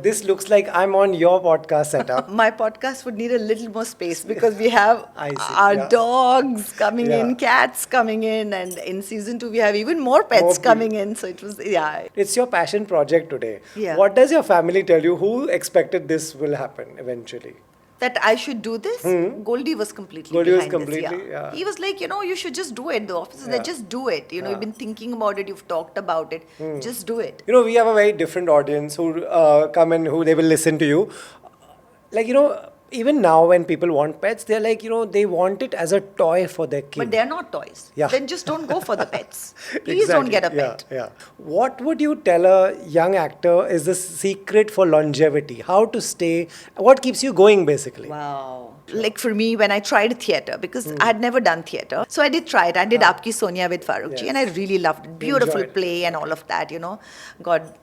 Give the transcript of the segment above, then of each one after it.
But this looks like I'm on your podcast setup. My podcast would need a little more space because we have I see, our yeah. dogs coming Yeah. in, cats coming in, and in season 2 we have even more pets More coming in. So it was, yeah. It's your passion project today. Yeah. What does your family tell you? Who expected this will happen eventually? That I should do this. Goldie was completely Goldie was behind this. completely, yeah. He was like, you should just do it. The office is Yeah. like, just do it. You've been thinking about it. You've talked about it. Just do it. We have a very different audience who come and who they will listen to you. Like, even now when people want pets, they're like, they want it as a toy for their kid. But they're not toys. Yeah. Then just don't go for the pets. Please don't get a pet. Yeah. What would you tell a young actor is the secret for longevity? How to stay? What keeps you going, basically? Wow. Like for me, when I tried theatre, because I had never done theatre, so I did try it. I did Aapki Sonia with Farooq ji, Yes. and I really loved it. Beautiful enjoyed it. play and all of that, God,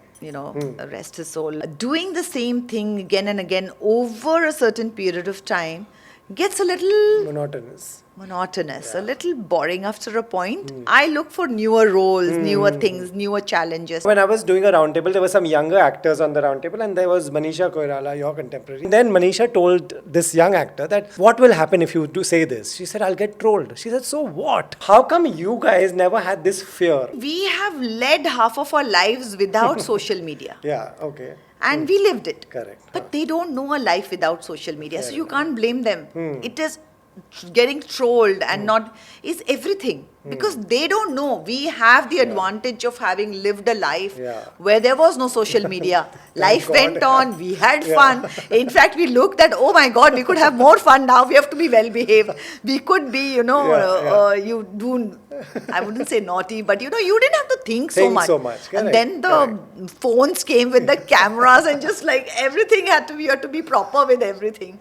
rest his soul. Doing the same thing again and again over a certain period of time gets a little Monotonous. a little boring after a point. I look for newer roles, newer things, newer challenges. When I was doing a roundtable, there were some younger actors on the roundtable, and there was Manisha Koirala, your contemporary. And then Manisha told this young actor that, what will happen if you do say this? She said, I'll get trolled. She said, so what? How come you guys never had this fear? We have led half of our lives without social media. Yeah, okay. And we lived it. Correct. But they don't know a life without social media. So you can't blame them. Hmm. It is getting trolled and not is everything. Because they don't know. We have the advantage of having lived a life where there was no social media. Life went on. We had fun. In fact, we looked at, oh my God, we could have more fun now. We have to be well behaved. We could be, you do, I wouldn't say naughty, but you didn't have to think so much. And then the phones came with the cameras and just like everything you had to be proper with everything.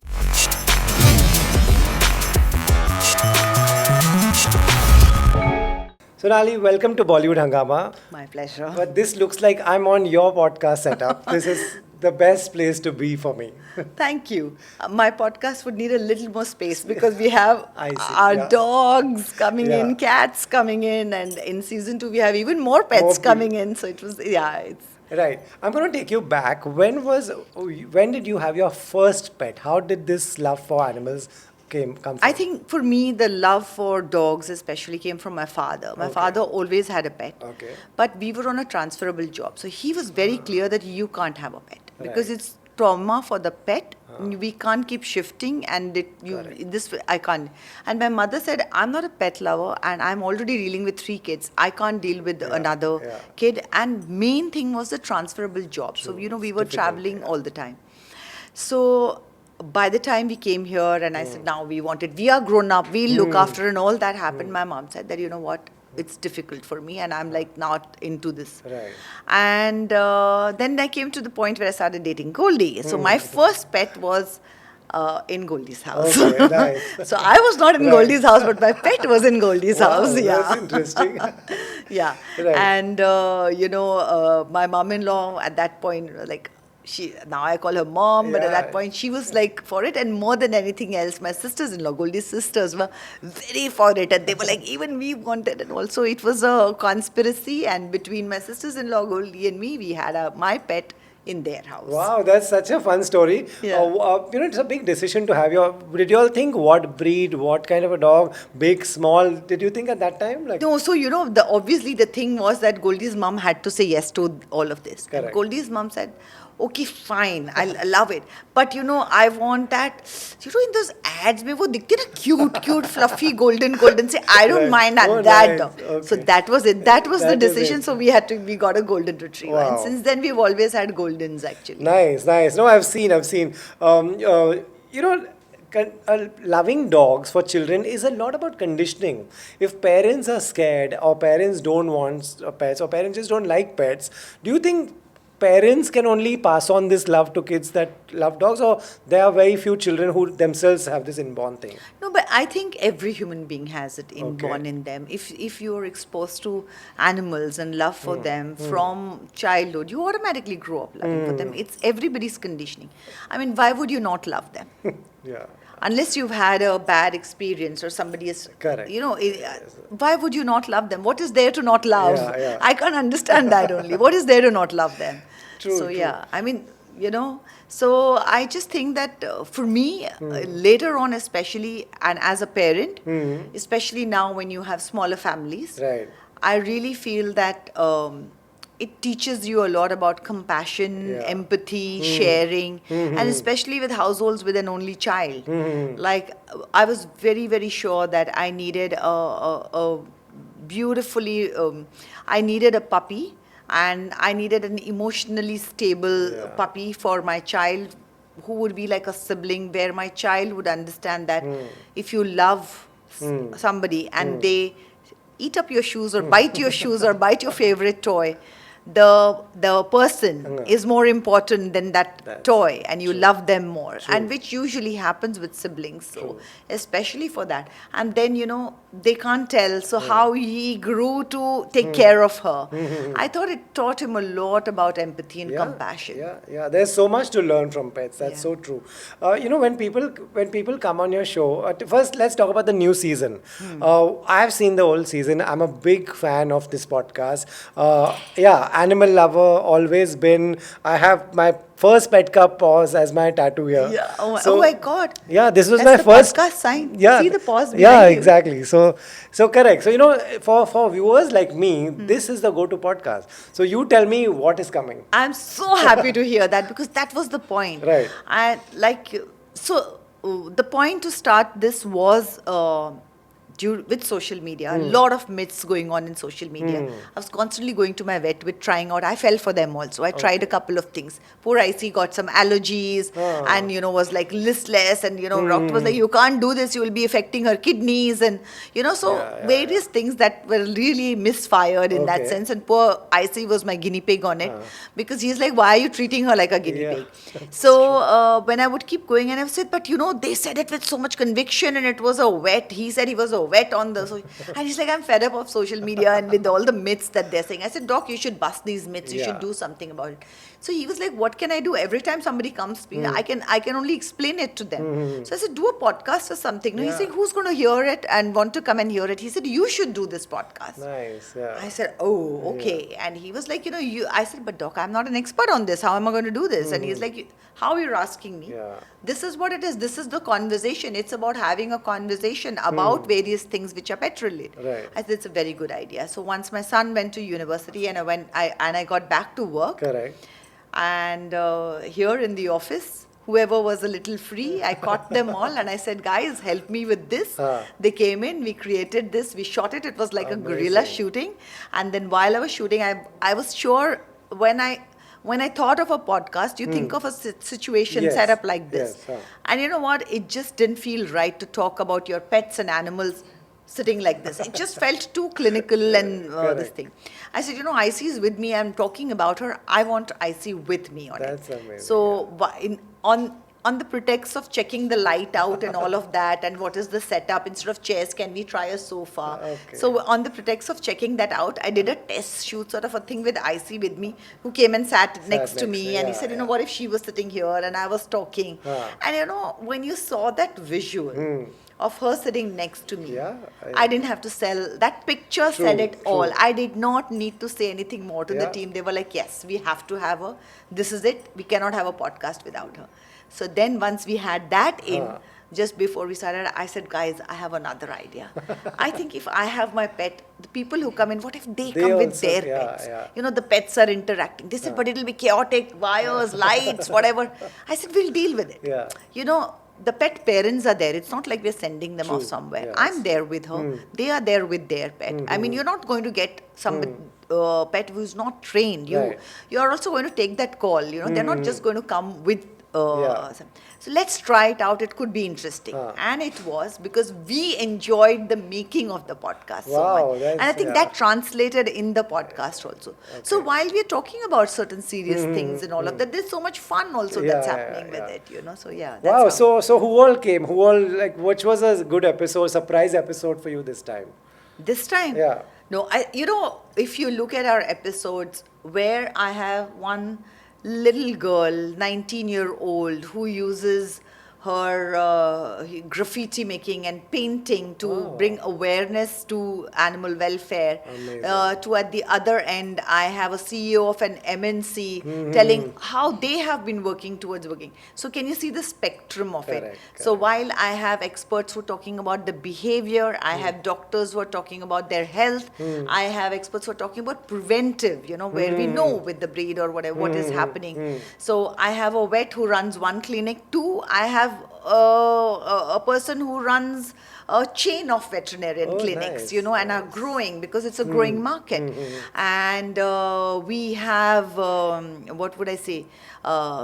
Sonali, welcome to Bollywood Hungama. My pleasure. But this looks like I'm on your podcast setup. This is the best place to be for me. Thank you. My podcast would need a little more space because we have our dogs coming in, cats coming in, and in season 2 we have even more pets coming in. So it was, it's... Right. I'm going to take you back. When did you have your first pet? How did this love for animals come from? I think for me, the love for dogs especially came from my father. My father always had a pet. Okay. But we were on a transferable job. So he was very clear that you can't have a pet because it's trauma for the pet. We can't keep shifting and I can't. And my mother said, I'm not a pet lover and I'm already dealing with 3 kids. I can't deal with another kid. And main thing was the transferable job. So, we were traveling all the time. So by the time we came here and I said, now we are grown up, we'll look after, and all that happened, my mom said that, what, it's difficult for me and I'm like not into this. Right. And then I came to the point where I started dating Goldie. So my first pet was in Goldie's house. Okay, nice. So I was not in Goldie's house, but my pet was in Goldie's house. That's interesting. Yeah. Right. And, my mom-in-law at that point, now I call her mom, but at that point she was like for it, and more than anything else, my sisters-in-law, Goldie's sisters, were very for it, and they were like, even we wanted, and also it was a conspiracy, and between my sisters-in-law, Goldie, and me, we had my pet in their house. Wow, that's such a fun story. Yeah. It's a big decision to have did you all think what breed, what kind of a dog, big, small, did you think at that time? No, so obviously the thing was that Goldie's mom had to say yes to all of this. Correct. And Goldie's mom said, okay, fine, I love it. But I want that, in those ads, mein wo dikhte na cute, fluffy, golden, say, I don't mind that. Nice. Okay. So that was it. That was the decision. So we got a golden retriever. Wow. And since then, we've always had goldens, actually. Nice. No, I've seen. Loving dogs for children is a lot about conditioning. If parents are scared or parents don't want pets or parents just don't like pets, do you think parents can only pass on this love to kids that love dogs, or there are very few children who themselves have this inborn thing? No, but I think every human being has it inborn in them. If you're exposed to animals and love for them from childhood, you automatically grow up loving for them. It's everybody's conditioning. I mean, why would you not love them? Yeah. Unless you've had a bad experience or somebody is, Correct. Why would you not love them? What is there to not love? Yeah. I can't understand that only. What is there to not love them? True. I mean, So I just think that for me, later on, especially, and as a parent, especially now when you have smaller families, Right. I really feel that it teaches you a lot about compassion, Yeah. empathy, sharing, and especially with households with an only child. Like, I was very, very sure that I needed a beautifully, I needed a puppy, and I needed an emotionally stable Yeah. puppy for my child, who would be like a sibling, where my child would understand that if you love somebody and they eat up your shoes or bite your shoes or bite your favorite toy, the person is more important than that That's toy, and you true. love them more, True. and which usually happens with siblings. So True. especially for that, and then they can't tell, so how he grew to take care of her. I thought it taught him a lot about empathy and compassion. Yeah. There's so much to learn from pets. That's Yeah. so true. When people come on your show, first let's talk about the new season. I have seen the old season. I'm a big fan of this podcast. Yeah, animal lover, always been. I have my first pet cup paws as my tattoo here. Yeah. So, Oh my God. yeah, this was That's my the first podcast sign. Yeah, See the pause yeah, behind you. exactly. So correct. So for viewers like me, this is the go-to podcast. So you tell me what is coming. I'm so happy to hear that, because that was the point. Right. And the point to start this was with social media. A lot of myths going on in social media. I was constantly going to my vet with trying out. I fell for them also. I tried a couple of things. Poor Icy got some allergies and, was like listless, and, doctor was like, you can't do this. You will be affecting her kidneys, and, various things that were really misfired in that Okay. sense. And poor Icy was my guinea pig on it, because he's like, why are you treating her like a guinea Yeah, pig? So when I would keep going, and I said, but they said it with so much conviction, and it was a vet. He said he was a vet on the, and he's like, I'm fed up of social media and with all the myths that they're saying. I said, Doc, you should bust these myths. You Yeah. should do something about it. So he was like, what can I do? Every time somebody comes to me, I can only explain it to them. So I said, do a podcast or something. No, he's Yeah. saying, who's going to hear it and want to come and hear it? He said, you should do this podcast. Nice. Yeah. I said, oh, okay. And he was like, I said, but Doc, I'm not an expert on this. How am I going to do this? And he's like, how are you asking me? Yeah. This is what it is. This is the conversation. It's about having a conversation about various things which are pet related. Right. I said, it's a very good idea. So once my son went to university, and I got back to work. Correct. And here in the office, whoever was a little free, I caught them all, and I said, guys, help me with this. They came in, we created this, we shot it. It was like a guerrilla shooting. And then while I was shooting, I was sure when I thought of a podcast, you think of a situation Yes. set up like this. Yes. And you know what? It just didn't feel right to talk about your pets and animals sitting like this. It just felt too clinical and this Correct. thing. I said, Icy is with me. I'm talking about her. I want Icy with me on That's it. amazing, So on the pretext of checking the light out and all of that, and what is the setup, instead of chairs, can we try a sofa? Okay. So on the pretext of checking that out, I did a test shoot sort of a thing with Icy with me, who came and sat next to me, and he said, what if she was sitting here and I was talking? And when you saw that visual of her sitting next to me, Yeah, I didn't have to sell. That picture said it true. all. I did not need to say anything more to the Yeah. team. They were like, yes, we have to have her. This is it. We cannot have a podcast without her. So then once we had that in, just before we started, I said, guys, I have another idea. I think if I have my pet, the people who come in, what if they come with also- their yeah, pets? yeah. The pets are interacting. They said, but it'll be chaotic, wires, lights, whatever. I said, we'll deal with it. Yeah. The pet parents are there. It's not like we're sending them off True. somewhere. Yes. I'm there with her. They are there with their pet. I mean, you're not going to get some pet who's not trained. Right. You are also going to take that call. They're not just going to come with. Yeah. So let's try it out. It could be interesting. And it was, because we enjoyed the making of the podcast so Wow, much. that's- And I think yeah. that translated in the podcast also. So while we're talking about certain serious things and all of that, there's so much fun also that's Yeah, happening yeah, with yeah. it. So yeah. That's Wow. how- So who all came? Who all, like, which was a good episode, surprise episode for you this time? This time? Yeah. No, if you look at our episodes, where I have one little girl, 19-year-old, who uses her graffiti making and painting to bring awareness to animal welfare. To at the other end, I have a CEO of an MNC telling how they have been working towards working. So can you see the spectrum of it? So while I have experts who are talking about the behavior, I have doctors who are talking about their health, I have experts who are talking about preventive, where we know with the breed or whatever what is happening. So I have a vet who runs one clinic. Two, I have a person who runs a chain of veterinarian clinics, and are growing because it's a growing market. And we have, what would I say?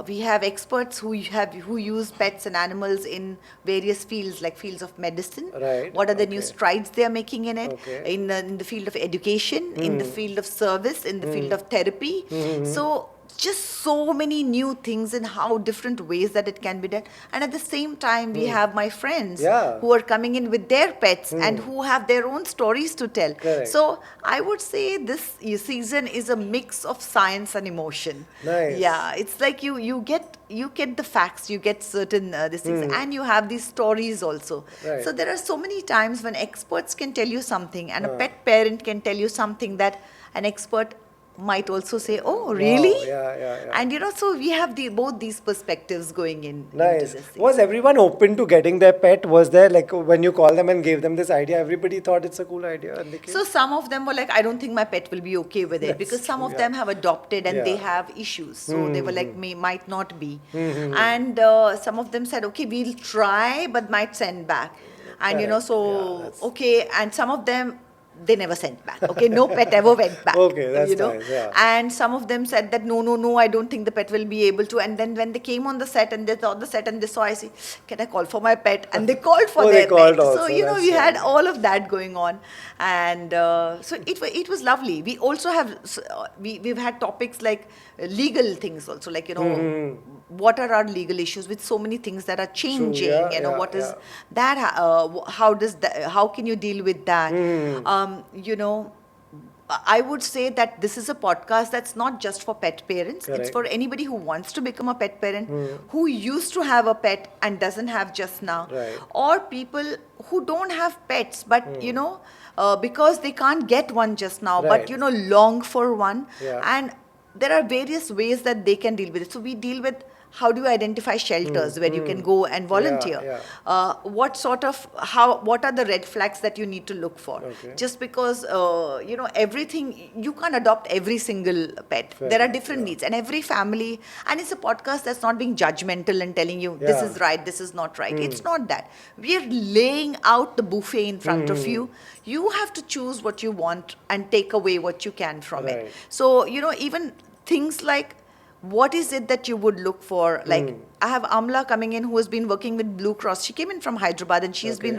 We have experts who use pets and animals in various fields, like fields of medicine. Right. What are the new strides they are making in it? Okay. In the field of education, in the field of service, in the field of therapy. So just so many new things in how different ways that it can be done. And at the same time, we have my friends who are coming in with their pets and who have their own stories to tell. Correct. So I would say this season is a mix of science and emotion. Nice. Yeah, it's like you get the facts, you get certain these things, and you have these stories also. Right. So there are so many times when experts can tell you something and a pet parent can tell you something that an expert might also say, oh, really? Wow. Yeah. And so we have both these perspectives going in. Nice. Into this thing. Was everyone open to getting their pet? Was there, like, when you call them and gave them this idea, everybody thought it's a cool idea and they came? So some of them were like, I don't think my pet will be okay with it, because some of them have adopted and they have issues. So they were like, might not be. And some of them said, okay, we'll try, but might send back. And okay. And some of them, they never sent back. Okay, no pet ever went back. Okay, that's nice, yeah. And some of them said that no, I don't think the pet will be able to. And then when they came on the set and they saw the set and they saw, I say, can I call for my pet? And they called for their pet. Also, so we had all of that going on, and so it was lovely. We also have we've had topics like legal things also, like what are our legal issues with so many things that are changing. What is that? How can you deal with that? I would say that this is a podcast that's not just for pet parents. Correct. It's for anybody who wants to become a pet parent, who used to have a pet and doesn't have just now, or people who don't have pets, but because they can't get one just now, but long for one. And there are various ways that they can deal with it. So we deal with, how do you identify shelters where you can go and volunteer? What are the red flags that you need to look for? Just because, everything, you can't adopt every single pet. There are different needs, and every family, and it's a podcast that's not being judgmental and telling you this is right, this is not right. It's not that. We're laying out the buffet in front of you. You have to choose what you want and take away what you can from it. So, even things like, what is it that you would look for? Like, I have Amla coming in who has been working with Blue Cross. She came in from Hyderabad and she's been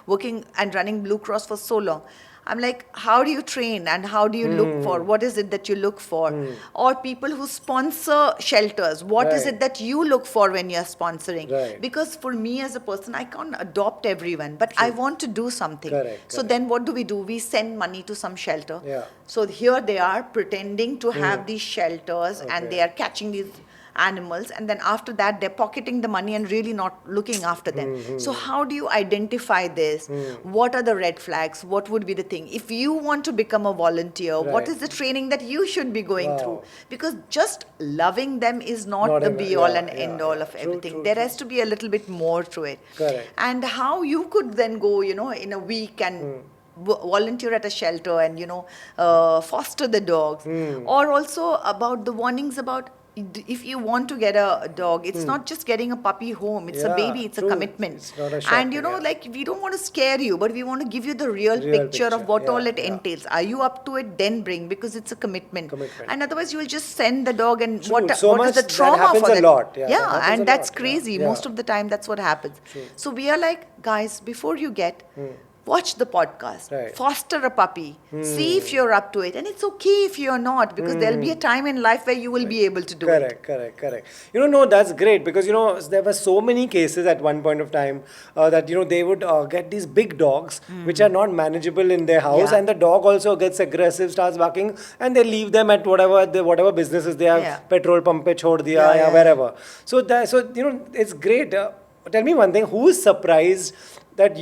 working and running Blue Cross for so long. I'm like, how do you train and how do you look for? What is it that you look for? Or people who sponsor shelters, what is it that you look for when you're sponsoring? Because for me as a person, I can't adopt everyone, but I want to do something. So then what do? We send money to some shelter. So here they are pretending to have these shelters and they are catching these animals, and then after that they're pocketing the money and really not looking after them. So how do you identify this? What are the red flags? What would be the thing? If you want to become a volunteer, what is the training that you should be going through? Because just loving them is not the be all and end all of everything. There has to be a little bit more to it. And how you could then go, in a week and volunteer at a shelter and foster the dogs. Or also about the warnings about, if you want to get a dog, it's not just getting a puppy home. It's a baby. It's a commitment. It's not a and like, we don't want to scare you, but we want to give you the real picture of what all it entails. Are you up to it? Then bring, because it's a commitment. And otherwise, you will just send the dog, and what is the trauma for that? That? That and that's crazy. Most of the time, that's what happens. So we are like, guys, before you get, watch the podcast, foster a puppy, see if you're up to it. And it's okay if you're not, because there'll be a time in life where you will be able to do it. Correct. No, that's great, because, there were so many cases at one point of time that, they would get these big dogs, which are not manageable in their house, and the dog also gets aggressive, starts barking, and they leave them at whatever businesses they have, petrol pump pe chhod diya, wherever. So, it's great. tell me one thing, who is surprised that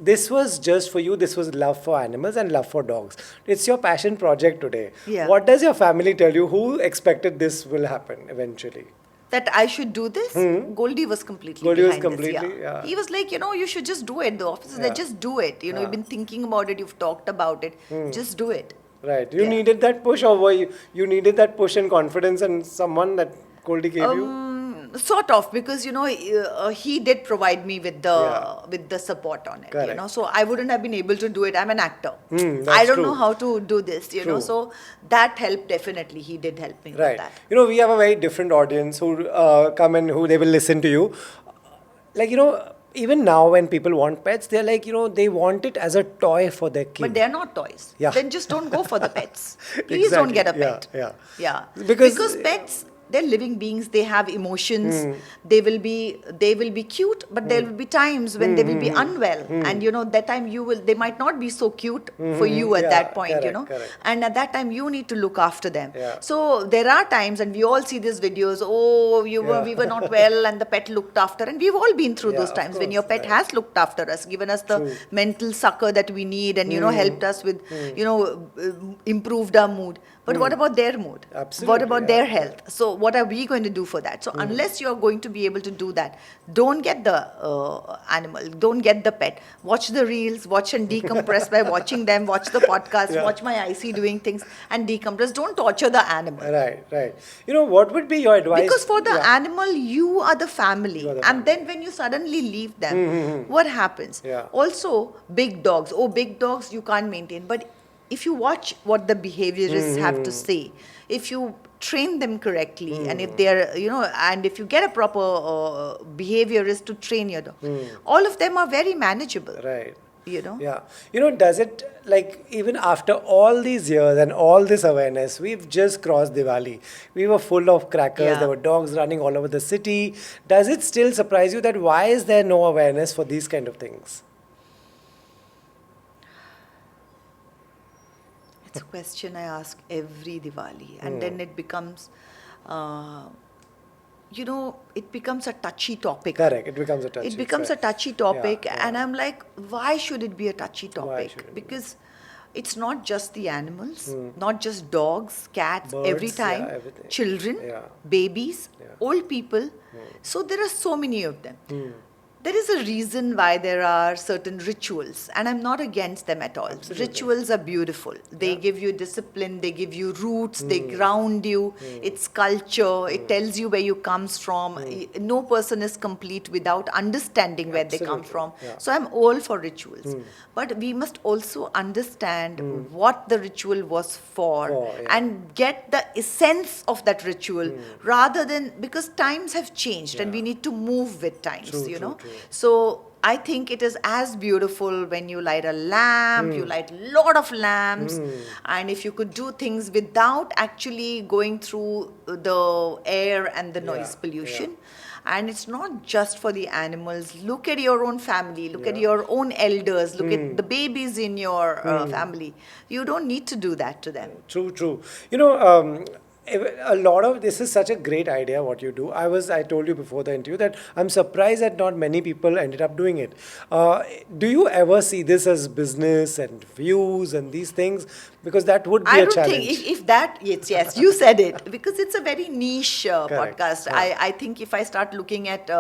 this was just for you, this was love for animals and love for dogs? It's your passion project today. Yeah. What does your family tell you? Who expected this will happen eventually? That I should do this. Goldie was completely Goldie was behind completely, this. yeah. He was like, you should just do it. The officers, they Yeah. just do it. You've been thinking about it. You've talked about it. Just do it. Right. You Yeah. needed that push, or you needed that push and confidence and someone that Goldie gave you? Sort of, because he did provide me with the Yeah. with the support on it. Correct. So I wouldn't have been able to do it. I'm an actor. That's I don't true. know how to do this. True. So that helped definitely. He did help me with Right. that. We have a very different audience who come and who they will listen to you. Like, even now when people want pets, they're like, they want it as a toy for their kid. But they're not toys. Yeah. Then just don't go for the pets. Please don't get a Exactly. pet. Yeah. Yeah. Because- pets, they're living beings. They have emotions. They will be cute, but there will be times when they will be unwell, and that time they might not be so cute for you at Yeah, that point. correct. And at that time you need to look after them. Yeah. So there are times, and we all see these videos. Oh, we were not well, and the pet looked after, and we've all been through Yeah, those of times when course, your pet right. has looked after us, given us the True. mental succor that we need, and helped us with improved our mood. But what about their mood? Absolutely, What about yeah. their health? So what are we going to do for that? So unless you're going to be able to do that, don't get the animal, don't get the pet. Watch the reels, watch and decompress by watching them, watch the podcast, Yeah. watch my IC doing things and decompress. Don't torture the animal. Right. What would be your advice? Because for the Yeah. animal, you are the family. You are the And then when you suddenly leave them, what happens? Yeah. Also, big dogs. Oh, big dogs you can't maintain. But if you watch what the behaviorists have to say, if you train them correctly, and if they're, and if you get a proper behaviorist to train your dog, all of them are very manageable. Right. Yeah. Does it, like, even after all these years and all this awareness, we've just crossed Diwali. We were full of crackers. Yeah. There were dogs running all over the city. Does it still surprise you that why is there no awareness for these kind of things? It's a question I ask every Diwali, and then it becomes, it becomes a touchy topic. Correct. It becomes a touchy. It becomes a correct. touchy topic, Yeah. and I'm like, why should it be a touchy Why topic? should it be? Because it's not just the animals, not just dogs, cats, every Birds, yeah, time, everything. children, Yeah. babies, Yeah. old people. So there are so many of them. There is a reason why there are certain rituals, and I'm not against them at all. Absolutely. Rituals are beautiful. They give you discipline, they give you roots, they ground you. It's culture, it tells you where you comes from. No person is complete without understanding where they come Absolutely. from. Yeah. So I'm all for rituals. But we must also understand what the ritual was for, yeah. and get the essence of that ritual, rather than, because times have changed and we need to move with times, True. So I think it is as beautiful when you light a lamp, you light a lot of lamps, and if you could do things without actually going through the air and the noise pollution. And it's not just for the animals. Look at your own family, look at your own elders, look at the babies in your family. You don't need to do that to them. True. A lot of this is such a great idea what you do. I told you before the interview that I'm surprised that not many people ended up doing it. Do you ever see this as business and views and these things? Because that would be I a don't challenge. think if that, yes, you said it, because it's a very niche Correct. podcast. I think if I start looking at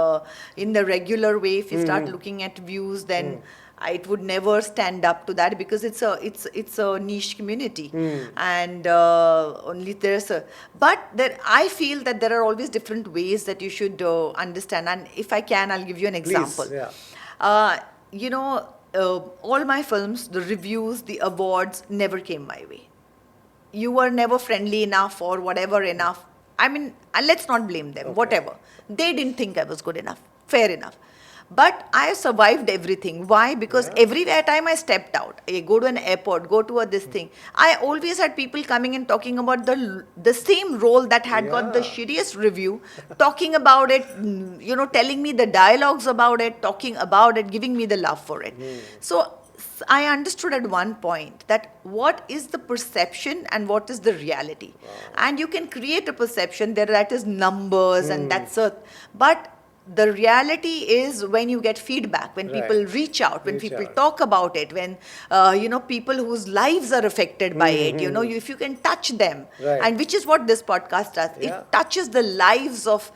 in the regular way, if you start looking at views, then it would never stand up to that, because it's a niche community, and only there's a. But I feel that there are always different ways that you should understand. And if I can, I'll give you an example. yeah. All my films, the reviews, the awards never came my way. You were never friendly enough or whatever enough. I mean, let's not blame them, whatever. They didn't think I was good enough. Fair enough. But I survived everything. Why? Because everywhere time I stepped out, I go to an airport, go to this thing, I always had people coming and talking about the same role that had got the shittiest review, talking about it, telling me the dialogues about it, talking about it, giving me the love for it. So I understood at one point that what is the perception and what is the reality. And you can create a perception that is numbers and that's a, but the reality is when you get feedback, when people Right. reach out, when Reach people out. talk about it, when people whose lives are affected by it, if you can touch them, Right. and which is what this podcast does. Yeah. It touches the lives of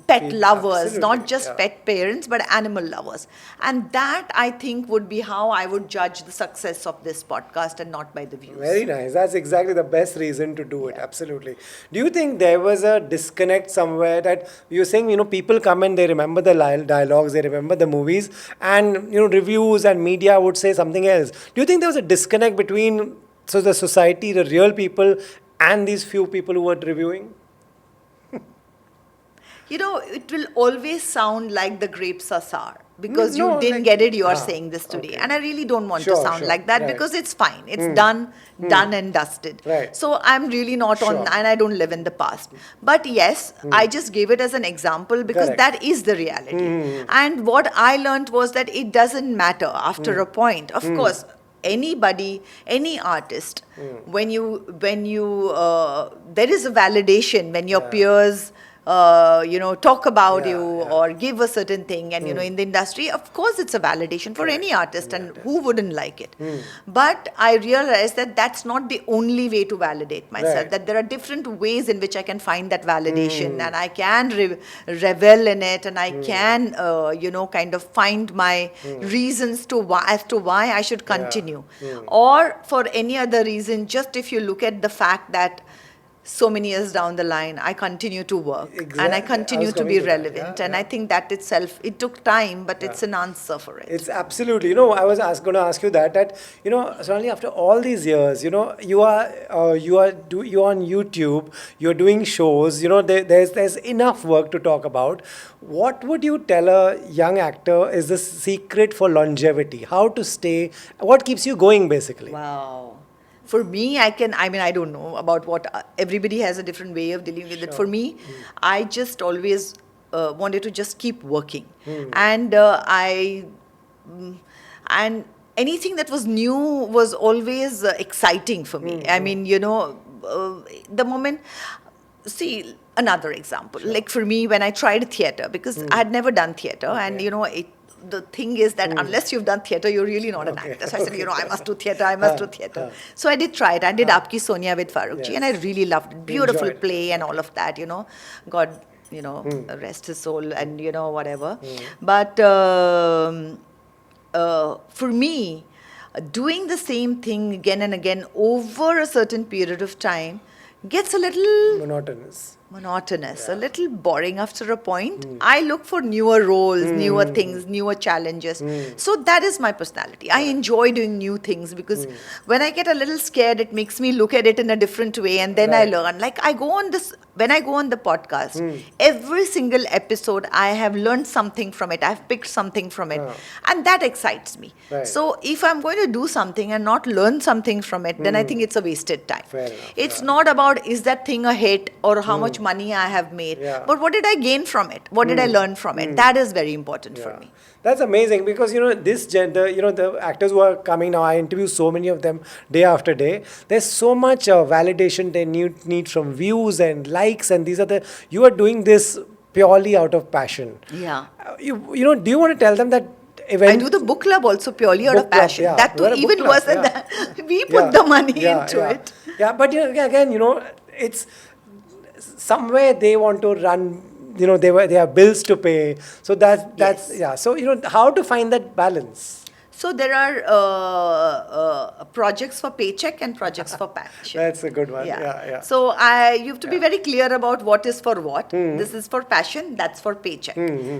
pet lovers, Absolutely. not just Yeah. pet parents, but animal lovers. And that, I think, would be how I would judge the success of this podcast, and not by the views. Very nice. That's exactly the best reason to do it. Yeah. Absolutely. Do you think there was a disconnect somewhere that you're saying, people come and they remember the dialogues, they remember the movies, and, reviews and media would say something else. Do you think there was a disconnect between the society, the real people, and these few people who were reviewing? It will always sound like the grapes are sour because No, you didn't like- get it. You are Ah, saying this today, okay. and I really don't want Sure, to sound sure, like that right. because it's fine. It's done and dusted. Right. So I'm really not on, Sure. and I don't live in the past. But yes, I just gave it as an example because Correct. that is the reality. And what I learned was that it doesn't matter after a point. Of course, anybody, any artist, when you there is a validation when your Yeah. peers talk about Yeah, you yeah. or give a certain thing, and in the industry, of course, it's a validation for any artist, and who wouldn't like it? But I realized that that's not the only way to validate myself. Right. That there are different ways in which I can find that validation, and I can revel in it, and I can kind of find my reasons as to why I should continue, or for any other reason. Just if you look at the fact that so many years down the line, I continue to work and I Exactly. I continue was to coming be to that. relevant. Yeah, and yeah. I think that itself, it took time, but it's an answer for it. It's absolutely, I was going to ask you that, Sonali, after all these years, you are you're on YouTube, you're doing shows, there's enough work to talk about. What would you tell a young actor is the secret for longevity? How to stay? What keeps you going, basically? Wow. For me, I don't know about what everybody has a different way of dealing with it. For me, I just always wanted to just keep working. And and anything that was new was always exciting for me. I mean, the moment, see, another example, like for me, when I tried theater, because I had never done theater, and the thing is that unless you've done theater, you're really not an actor. So I said, I must do theater, I must do theater. So I did try it. I did Aapki Sonia with Farooq ji, Yes. and I really loved it. Beautiful Enjoyed. play and all of that, God, rest his soul, and, whatever. But for me, doing the same thing again and again over a certain period of time gets a little Monotonous. a little boring after a point. I look for newer roles, newer things, newer challenges. So that is my personality. I enjoy doing new things because when I get a little scared, it makes me look at it in a different way, and then I Right. learn. Like when I go on the podcast, every single episode, I have learned something from it. I've picked something from it, and that excites me. Right. So if I'm going to do something and not learn something from it, then I think it's a wasted time. Fair enough, It's not about is that thing a hit or how much money I have made, but what did I gain from it? What did I learn from it? That is very important for me. That's amazing because this gender, the actors who are coming now, I interview so many of them day after day. There's so much validation they need from views and likes, and you are doing this purely out of passion. Yeah. Do you want to tell them that I do the book club also purely out of Book club, passion. yeah. That too, We're a book even club, worse than yeah. that. We put the money into it. Yeah, but again, it's somewhere they want to run. They have bills to pay. So that's Yes. yeah. So how to find that balance. So there are projects for paycheck and projects for passion. That's a good one. Yeah. So you have to be very clear about what is for what. This is for passion, that's for paycheck.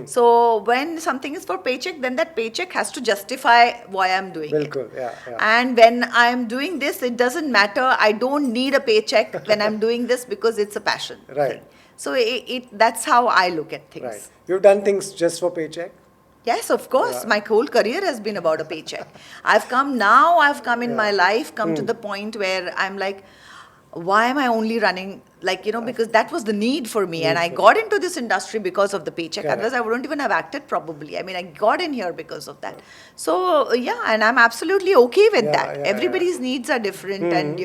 So when something is for paycheck, then that paycheck has to justify why I'm doing Bilkul, it. yeah. And when I'm doing this, it doesn't matter. I don't need a paycheck when I'm doing this because it's a passion Right. thing. So that's how I look at things. Right. You've done things just for paycheck? Yes, of course. Yeah. My whole career has been about a paycheck. I've come in my life, to the point where I'm like, why am I only running like, because that was the need for me. And I got into this industry because of the paycheck. Correct. Otherwise, I wouldn't even have acted probably. I mean, I got in here because of that. So, yeah, and I'm absolutely okay with that. Everybody's needs are different, and,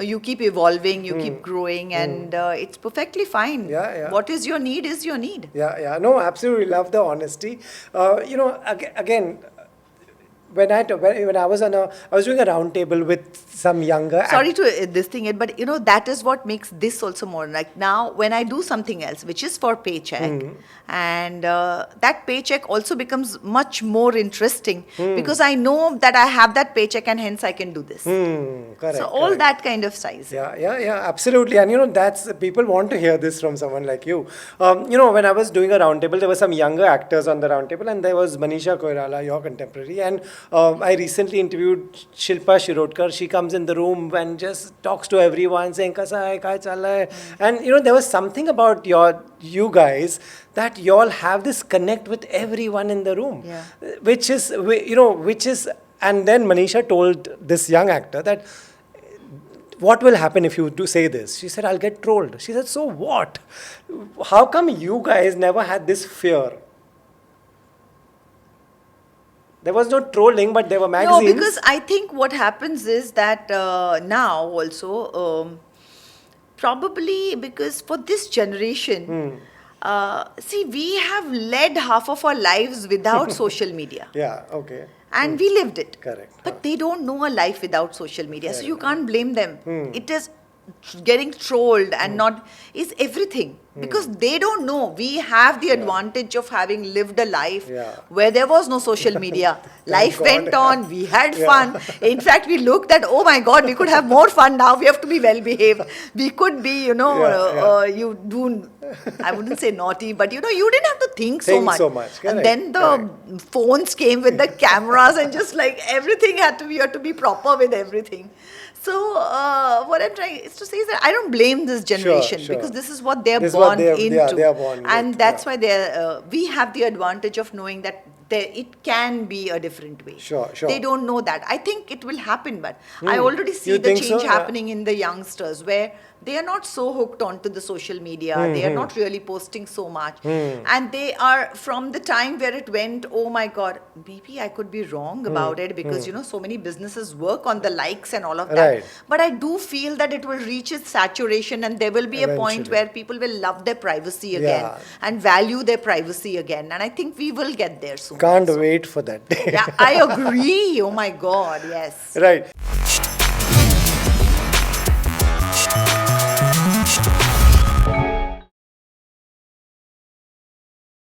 you keep evolving, you keep growing, and it's perfectly fine. What is your need is your need. Yeah. No, absolutely love the honesty. Again, when I was I was doing a round table with some younger. Sorry to this thing, but that is what makes this also more like now when I do something else, which is for paycheck, and that paycheck also becomes much more interesting because I know that I have that paycheck and hence I can do this. Correct. So all that kind of size. Yeah, absolutely. And that's people want to hear this from someone like you. When I was doing a roundtable, there were some younger actors on the roundtable, and there was Manisha Koirala, your contemporary, and I recently interviewed Shilpa Shirodkar. She comes in the room and just talks to everyone, saying "Kasa hai, kya chal hai?" And there was something about you guys that you all have this connect with everyone in the room, which is. And then Manisha told this young actor that, what will happen if you do say this? She said, I'll get trolled. She said, so what? How come you guys never had this fear? There was no trolling, but there were magazines. No, because I think what happens is that now also, probably because for this generation, see, we have led half of our lives without social media. Yeah, okay. And we lived it. Correct. But they don't know a life without social media. So you can't blame them. It is getting trolled and not is everything. Because they don't know. We have the advantage of having lived a life where there was no social media. Life went on. We had fun. In fact, we looked at, oh my God, we could have more fun now. We have to be well behaved. We could be, you do, I wouldn't say naughty, but you didn't have to think so much. And then the phones came with the cameras and just like everything you had to be proper with everything. So what I'm trying is to say is that I don't blame this generation because this is what they're born into. They are born and with, that's why we have the advantage of knowing that it can be a different way. Sure. They don't know that. I think it will happen, but I already see the change happening in the youngsters where they are not so hooked onto the social media. They are not really posting so much. And they are, from the time where it went, oh my God, maybe I could be wrong about it because, so many businesses work on the likes and all of that. Right. But I do feel that it will reach its saturation and there will be a point where people will love their privacy again and value their privacy again. And I think we will get there soon. Can't wait for that day. Yeah, I agree. Oh my God, yes. Right.